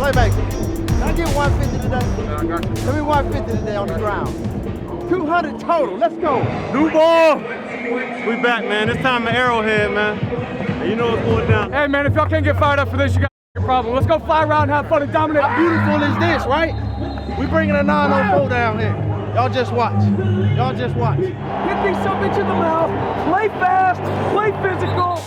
Playback. Can I get 150 today? Yeah, I got you. Let me 150 today on the ground. 200 total. Let's go. New ball. We back, man. This time at Arrowhead, man. And you know what's going down. Hey, man, if y'all can't get fired up for this, you got a problem. Let's go fly around and have fun and dominate. How beautiful is this, right? We bringing a 904 down here. Y'all just watch. Y'all just watch. Get these subjects in the mouth. Play fast. Play physical.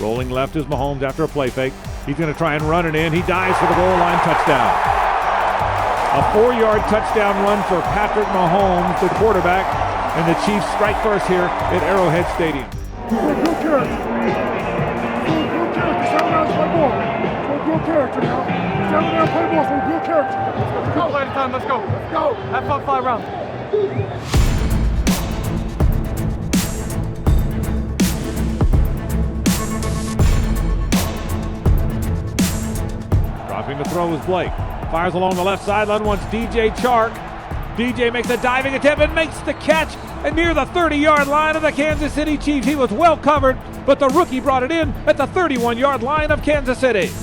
Rolling left is Mahomes after a play fake. He's going to try and run it in. He dives for the goal line touchdown. A 4-yard touchdown run for Patrick Mahomes, the quarterback, and the Chiefs strike first here at Arrowhead Stadium. Good character. Good character. 7 rounds play ball. Good character now. 7 rounds play ball. So good character. Let's go. Play at a time. Let's go. Let's go. Have fun. Fly around. Dropping the throw is Blake. Fires along the left sideline, wants DJ Chark. DJ makes a diving attempt and makes the catch and near the 30-yard line of the Kansas City Chiefs. He was well covered, but the rookie brought it in at the 31-yard line of Kansas City. Keep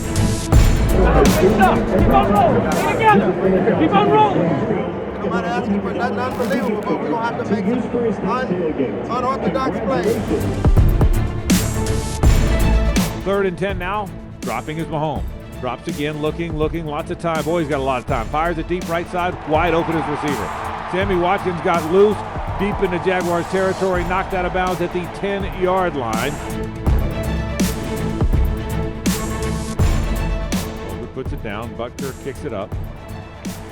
on rolling. Get together. Keep on rolling. I'm not asking for nothing unbelievable, but we're going to have to make some unorthodox plays. 3rd and 10 now. Dropping is Mahomes. Drops again, looking, lots of time. Boy, he's got a lot of time. Fires it deep right side, wide open as receiver. Sammy Watkins got loose, deep into Jaguars territory, knocked out of bounds at the 10-yard line. Over puts it down, Butker kicks it up,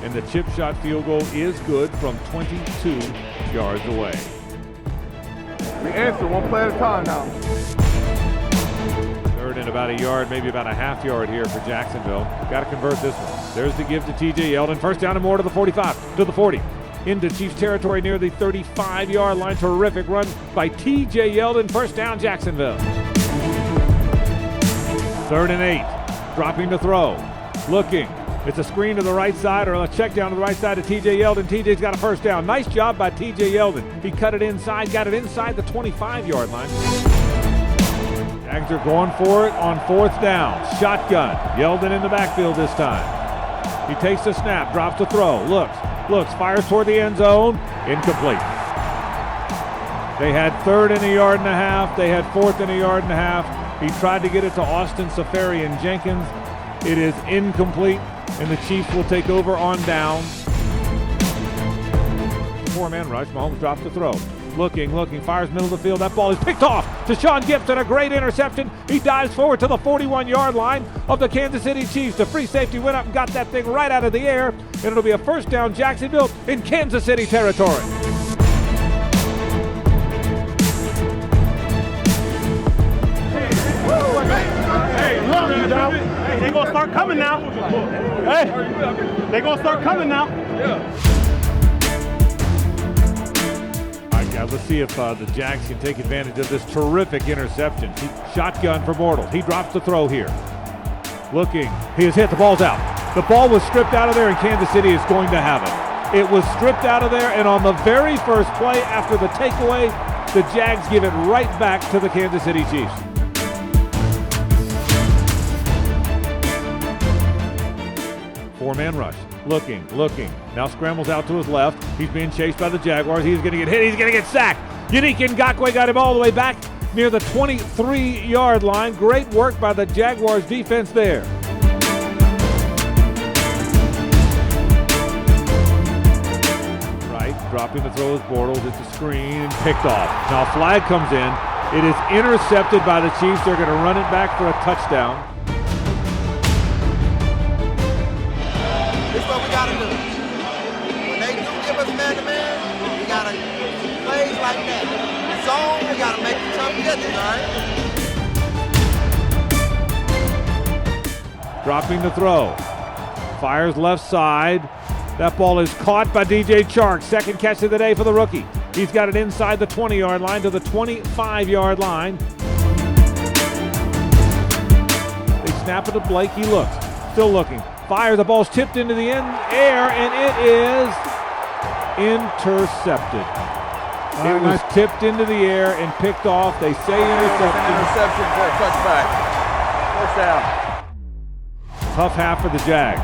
and the chip shot field goal is good from 22 yards away. We answer one play at a time now. 3rd and about a yard, maybe about a half yard here for Jacksonville. Got to convert this one. There's the give to TJ Yeldon. First down and more to the 45, to the 40. Into Chiefs territory near the 35-yard line. Terrific run by TJ Yeldon. First down, Jacksonville. 3rd and 8. Dropping to throw. Looking. It's a screen to the right side or a check down to the right side to TJ Yeldon. TJ's got a first down. Nice job by TJ Yeldon. He cut it inside, got it inside the 25-yard line. Jags are going for it on 4th down. Shotgun. Yeldon in the backfield this time. He takes the snap, drops the throw, looks, fires toward the end zone. Incomplete. They had 3rd and a yard and a half. They had 4th and a yard and a half. He tried to get it to Austin Safarian-Jenkins. It is incomplete, and the Chiefs will take over on down. 4-man rush. Mahomes drops the throw. Looking, fires middle of the field. That ball is picked off to Sean Gibson. A great interception. He dives forward to the 41-yard line of the Kansas City Chiefs. The free safety went up and got that thing right out of the air. And it'll be a first down, Jacksonville in Kansas City territory. Hey, they gonna start coming now. Hey, they gonna start coming now. Let's see if the Jags can take advantage of this terrific interception. Shotgun for Bortles. He drops the throw here. Looking. He has hit. The ball's out. The ball was stripped out of there, and Kansas City is going to have it. It was stripped out of there, and on the very first play after the takeaway, the Jags give it right back to the Kansas City Chiefs. Four-man rush. Looking. Now scrambles out to his left. He's being chased by the Jaguars. He's going to get hit. He's going to get sacked. Unique Ngakoue got him all the way back near the 23-yard line. Great work by the Jaguars defense there. Right, dropping the throw is Bortles. It's a screen and picked off. Now a flag comes in. It is intercepted by the Chiefs. They're going to run it back for a touchdown. This is what we got to do. When they do give us man-to-man, we got to plays like that. Zone, we got to make the tough catches, all right? Dropping the throw. Fires left side. That ball is caught by DJ Chark. Second catch of the day for the rookie. He's got it inside the 20-yard line to the 25-yard line. They snap it to Blake. He looks. Still looking. Fire. The ball's tipped into the air, and it is intercepted. It was tipped into the air and picked off. They say interception. Interception for a touchback. First down. Tough half for the Jags.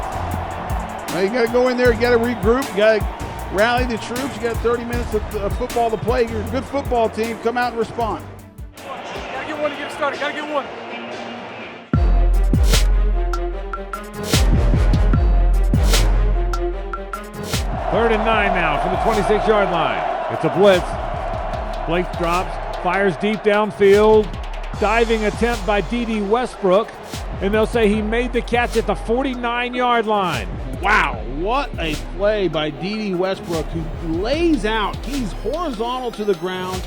Now you got to go in there. You got to regroup. You got to rally the troops. You got 30 minutes of football to play. You're a good football team. Come out and respond. Gotta get one to get started. Gotta get one. Third and 9 now from the 26-yard line. It's a blitz. Blake drops, fires deep downfield. Diving attempt by D.D. Westbrook. And they'll say he made the catch at the 49-yard line. Wow, what a play by D.D. Westbrook, who lays out. He's horizontal to the ground.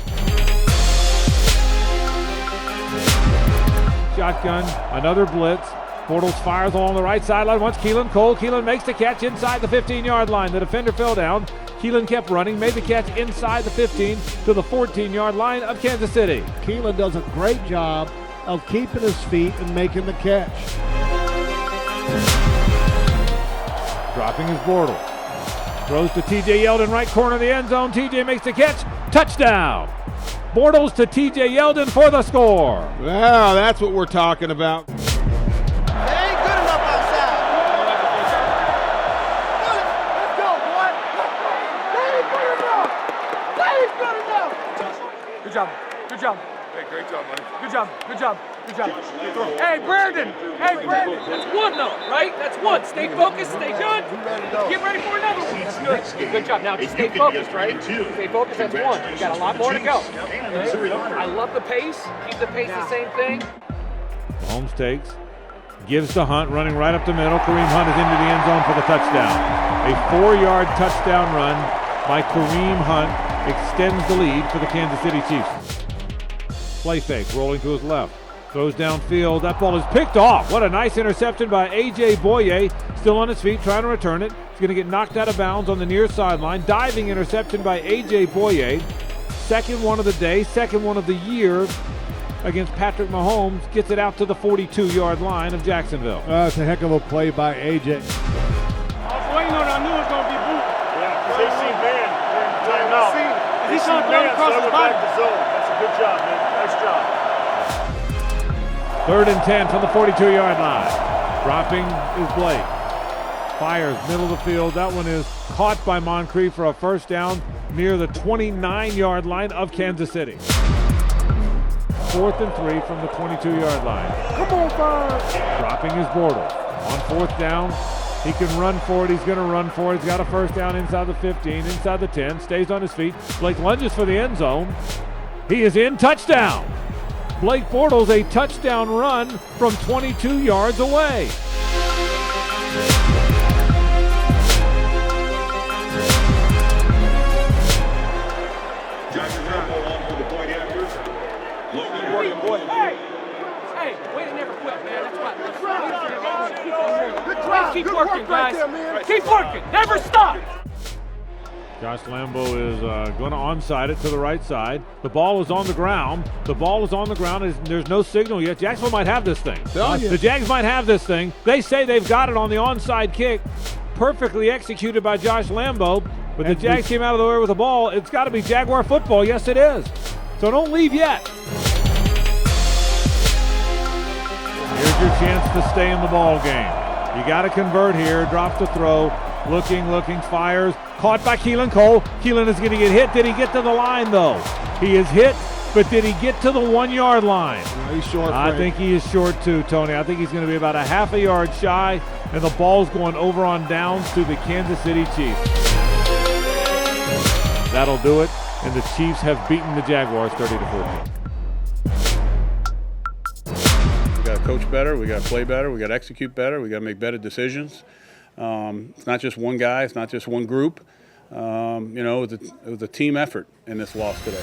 Shotgun, another blitz. Bortles fires along the right sideline. Once Keelan Cole. Keelan makes the catch inside the 15-yard line. The defender fell down. Keelan kept running, made the catch inside the 15 to the 14-yard line of Kansas City. Keelan does a great job of keeping his feet and making the catch. Dropping his Bortles. Throws to T.J. Yeldon, right corner of the end zone. T.J. makes the catch. Touchdown. Bortles to T.J. Yeldon for the score. Wow, that's what we're talking about. They ain't good enough outside. Let's go, boy. They ain't good enough. They ain't good enough. Good job. Good job. Hey, great job, buddy. Good job. Good job. Good job. Hey, Brandon. Hey, Brandon. That's one, though, right? That's one. Stay focused. Stay good. Get ready for another one. That's good. Good job. Now just stay focused, right? Stay focused. That's one. You got a lot more to go. Okay? I love the pace. Keep the pace the same thing. Holmes takes, gives to Hunt, running right up the middle. Kareem Hunt is into the end zone for the touchdown. A 4-yard touchdown run by Kareem Hunt extends the lead for the Kansas City Chiefs. Play fake, rolling to his left. Throws downfield. That ball is picked off. What a nice interception by A.J. Boye. Still on his feet, trying to return it. He's going to get knocked out of bounds on the near sideline. Diving interception by A.J. Boye. Second one of the day, second one of the year against Patrick Mahomes. Gets it out to the 42-yard line of Jacksonville. That's a heck of a play by A.J. I was waiting on it. I knew it was going to be boot. Yeah, because they see man during timeout. He's trying to throw it across his body. Back to zone. That's a good job, man. Nice job. Third and 10 from the 42-yard line. Dropping is Blake. Fires middle of the field. That one is caught by Moncrief for a first down near the 29-yard line of Kansas City. 4th and 3 from the 22-yard line. Come on, Bird. Dropping his Bortles. On 4th down, he can run for it. He's going to run for it. He's got a first down inside the 15, inside the 10, stays on his feet. Blake lunges for the end zone. He is in. Touchdown. Blake Bortles, a touchdown run from 22 yards away. Hey, way to never quit, man. That's right. Keep working, guys. Keep working. Never stop. Josh Lambo is going to onside it to the right side. The ball is on the ground. The ball is on the ground. There's no signal yet. Jacksonville might have this thing. The Jags might have this thing. They say they've got it on the onside kick. Perfectly executed by Josh Lambo. But the Jags came out of the way with the ball. It's got to be Jaguar football. Yes, it is. So don't leave yet. Here's your chance to stay in the ball game. You got to convert here. Drops the throw. Looking, fires. Caught by Keelan Cole. Keelan is going to get hit. Did he get to the line, though? He is hit, but did he get to the 1-yard line? No, he's short. I think he is short, too, Tony. I think he's going to be about a half a yard shy, and the ball's going over on downs to the Kansas City Chiefs. That'll do it, and the Chiefs have beaten the Jaguars 30-14. We got to coach better. We got to play better. We got to execute better. We got to make better decisions. It's not just one guy. It's not just one group. It was a team effort in this loss today.